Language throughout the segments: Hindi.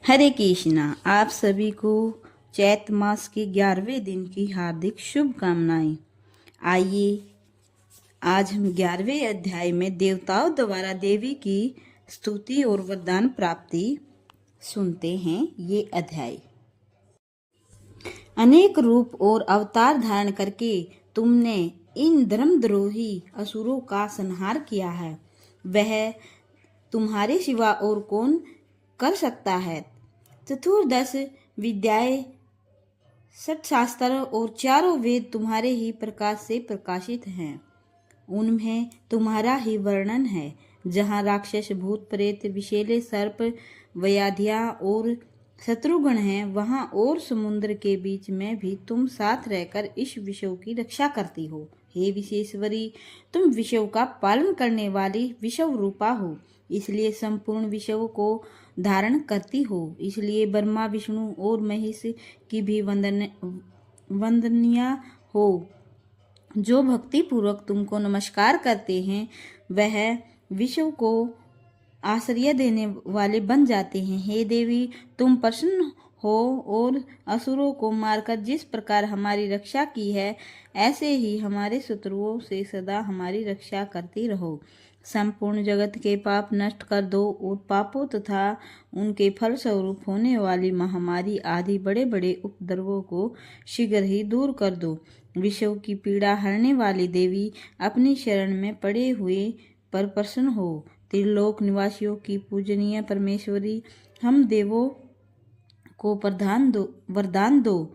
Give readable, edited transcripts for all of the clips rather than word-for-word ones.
हरे कृष्णा। आप सभी को चैत मास के 11वें दिन की हार्दिक शुभकामनाएं। आइए आज हम 11वें अध्याय में देवताओं द्वारा देवी की स्तुति और वरदान प्राप्ति सुनते हैं। ये अध्याय अनेक रूप और अवतार धारण करके तुमने इन धर्मद्रोही असुरों का संहार किया है। वह तुम्हारे सिवा और कौन कर सकता है। चतुर्दश विद्याएं, षट शास्त्र और चारों वेद तुम्हारे ही प्रकाश से प्रकाशित हैं। उनमें तुम्हारा ही वर्णन है। जहाँ राक्षस, भूत, प्रेत, विषैले सर्प, व्याधियाँ और शत्रुगण हैं, वहाँ और समुद्र के बीच में भी तुम साथ रहकर इस विषय की रक्षा करती हो। हे विशेश्वरी, तुम विषय का पालन करने वाली विषव रूपा हो, इसलिए संपूर्ण विषयों को धारण करती हो। इसलिए ब्रह्मा, विष्णु और महेश की भी वंदनीय हो। जो भक्ति पूर्वक तुमको नमस्कार करते हैं वह विश्व को आश्रय देने वाले बन जाते हैं। हे देवी, तुम प्रसन्न हो और असुरों को मारकर जिस प्रकार हमारी रक्षा की है, ऐसे ही हमारे शत्रुओं से सदा हमारी रक्षा करती रहो। संपूर्ण जगत के पाप नष्ट कर दो और पापों तथा उनके फल स्वरूप होने वाली महामारी आदि बड़े बड़े उपद्रवों को शीघ्र ही दूर कर दो। विषयों की पीड़ा हरने वाली देवी, अपनी शरण में पड़े हुए पर प्रसन्न हो। त्रिलोक निवासियों की पूजनीय परमेश्वरी, हम देवों को वरदान दो।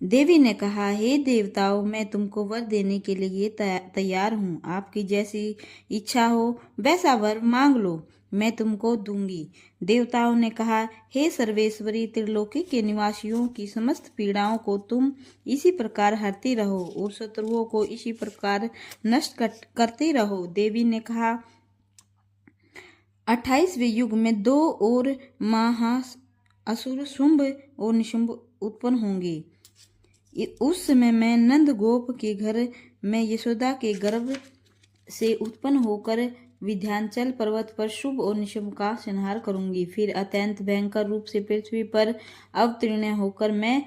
देवी ने कहा, हे देवताओं, मैं तुमको वर देने के लिए तैयार हूँ। आपकी जैसी इच्छा हो वैसा वर मांग लो, मैं तुमको दूंगी। देवताओं ने कहा, हे सर्वेश्वरी, त्रिलोकी के निवासियों की समस्त पीड़ाओं को तुम इसी प्रकार हरती रहो और शत्रुओं को इसी प्रकार नष्ट करते रहो। देवी ने कहा, 28वें युग में दो और महाअसुर शुंभ और निशुंभ उत्पन्न होंगे। उस समय मैं नंद गोप के घर में यशोदा के गर्भ से उत्पन्न होकर विंध्याचल पर्वत पर शुभ और निशुभ का संहार करूंगी। फिर अत्यंत भयंकर रूप से पृथ्वी पर अवतीर्ण होकर मैं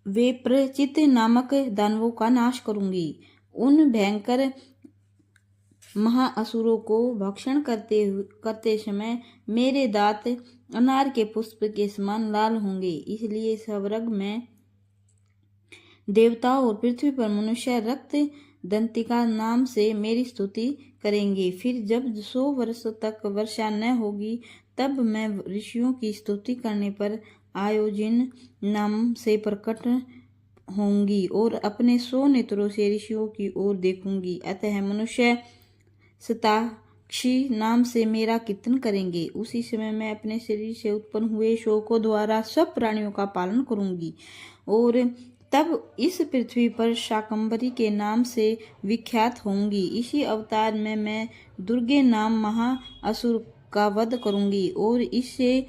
वेप्रचित नामक दानवों का नाश करूंगी। उन भयंकर महाअसुरों को भक्षण करते समय मेरे दांत अनार के पुष्प के समान लाल होंगे। इसलिए स्वर्ग में देवताओं और पृथ्वी पर मनुष्य रक्त दंतिका नाम से मेरी स्तुति करेंगे। फिर जब 100 वर्ष तक वर्षा न होगी, तब मैं ऋषियों की स्तुति करने पर आयोजन नाम से प्रकट होंगी और अपने 100 नेत्रों से ऋषियों की ओर देखूंगी। अतः मनुष्य शताक्षी नाम से मेरा कीर्तन करेंगे। उसी समय मैं अपने शरीर से उत्पन्न हुए शोकों द्वारा सब प्राणियों का पालन करूंगी और तब इस पृथ्वी पर शाकंभरी के नाम से विख्यात होंगी। इसी अवतार में मैं दुर्गे नाम महाअसुर का वध करूंगी और इससे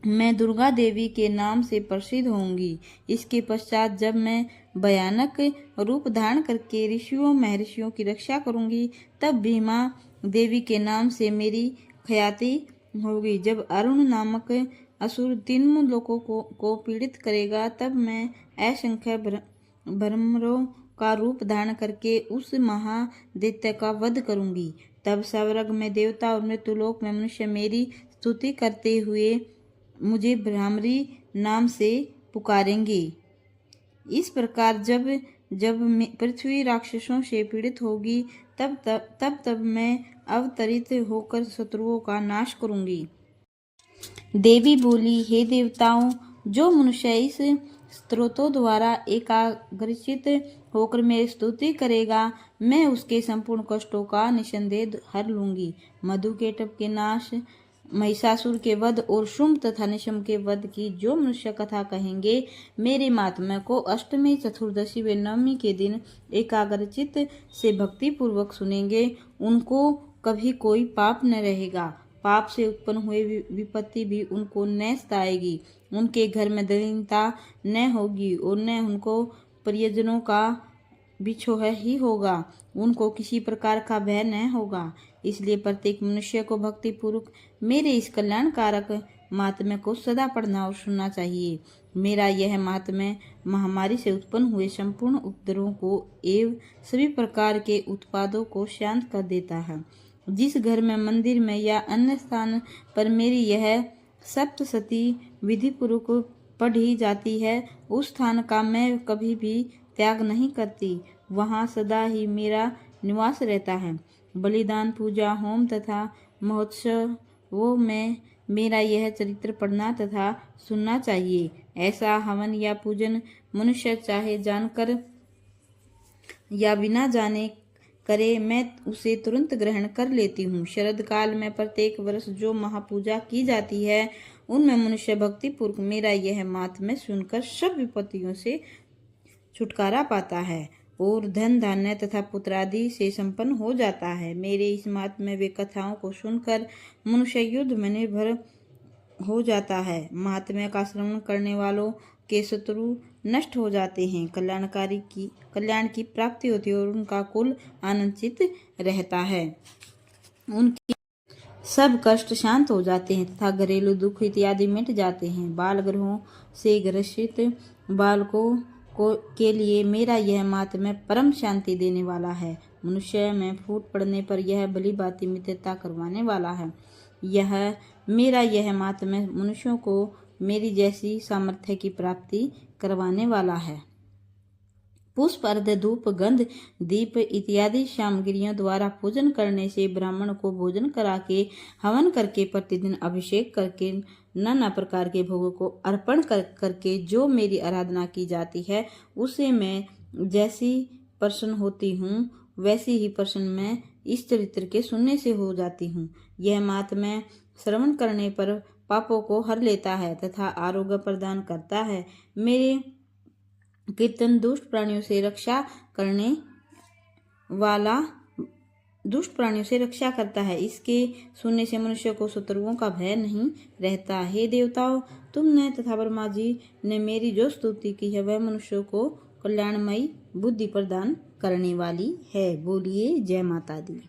मैं दुर्गा देवी के नाम से प्रसिद्ध होंगी। इसके पश्चात जब मैं भयानक रूप धारण करके ऋषियों महर्षियों की रक्षा करूंगी, तब भीमा देवी के नाम से मेरी ख्याति होगी। जब अरुण नामक असुर 3 लोगों को पीड़ित करेगा, तब मैं असंख्य भ्रमरों का रूप धारण करके उस महादैत्य का वध करूंगी। तब स्वर्ग में देवता और मृत्युलोक में मनुष्य मेरी स्तुति करते हुए मुझे भ्रामरी नाम से पुकारेंगे। इस प्रकार जब पृथ्वी राक्षसों से पीड़ित होगी, तब मैं अवतरित होकर शत्रुओं का नाश करूंगी। देवी बोली, हे देवताओं, जो मनुष्य इस स्तोत्रों द्वारा एकाग्रचित होकर मेरी स्तुति करेगा, मैं उसके संपूर्ण कष्टों का निसंदेह हर लूंगी। मधु के टप के नाश, महिषासुर के वध और शुंभ तथा निशुंभ के वध की जो मनुष्य कथा कहेंगे, मेरे महात्म्य को अष्टमी, चतुर्दशी व नवमी के दिन एकाग्रचित से भक्ति पूर्वक सुनेंगे, उनको कभी कोई पाप न रहेगा। पाप से उत्पन्न हुए विपत्ति भी उनको न सताएगी। उनके घर में दरिद्रता न होगी और न उनको परिजनों का बिछोह ही होगा। उनको किसी प्रकार का भय न होगा। इसलिए प्रत्येक मनुष्य को भक्ति पूर्वक मेरे इस कल्याणकारक महात्म्य को सदा पढ़ना और सुनना चाहिए। मेरा यह महात्म्य महामारी से उत्पन्न हुए संपूर्ण उपद्रवों को एवं सभी प्रकार के उत्पादों को शांत कर देता है। जिस घर में, मंदिर में या अन्य स्थान पर मेरी यह सप्तशती विधि पूर्वक पढ़ी जाती है, उस स्थान का मैं कभी भी त्याग नहीं करती। वहाँ सदा ही मेरा निवास रहता है। बलिदान, पूजा, होम तथा महोत्सवों में मेरा यह चरित्र पढ़ना तथा सुनना चाहिए। ऐसा हवन या पूजन मनुष्य चाहे जानकर या बिना जाने करे, मैं उसे तुरंत ग्रहण कर लेती हूँ। शरद काल में प्रत्येक वर्ष जो महापूजा की जाती है, उनमें मनुष्य भक्ति पूर्वक मेरा यह महात्म्य सुनकर सब विपत्तियों से छुटकारा पाता है और धन धान्य तथा पुत्रादि से संपन्न हो जाता है। मेरे इस महात्म्य वे कथाओं को सुनकर मनुष्य युद्ध में निर्भर हो जाता है। महात्म्य का श्रवण करने वालों के शत्रु नष्ट हो जाते हैं, कल्याण की प्राप्ति होती है और उनका कुल आनंदित रहता है। उनकी सब कष्ट शांत हो जाते हैं तथा घरेलू दुख इत्यादि मिट जाते हैं। बाल ग्रहों से ग्रसित बालकों के लिए मेरा यह महात्म्य परम शांति देने वाला है। मनुष्य में फूट पड़ने पर यह भली भांति मित्रता करवाने वाला है। मेरा यह महात्म्य मनुष्यों को मेरी जैसी सामर्थ्य की प्राप्ति करवाने वाला है। पुष्प, अर्घ, धूप, गंध, दीप इत्यादि सामग्रियों द्वारा पूजन करने से, ब्राह्मण को भोजन करा के, हवन करके, प्रतिदिन अभिषेक करके, नाना प्रकार के भोगों को अर्पण करके जो मेरी आराधना की जाती है, उसे मैं जैसी प्रसन्न होती हूँ, वैसी ही प्रसन्न मैं इस चरित्र के सुनने से हो जाती हूँ। यह महात्म्य श्रवण करने पर पापों को हर लेता है तथा आरोग्य प्रदान करता है। मेरे कीर्तन दुष्ट प्राणियों से रक्षा करता है। इसके सुनने से मनुष्य को शत्रुओं का भय नहीं रहता। हे देवताओं, तुमने तथा ब्रह्मा जी ने मेरी जो स्तुति की है, वह मनुष्यों को कल्याणमयी बुद्धि प्रदान करने वाली है। बोलिए जय माता दी।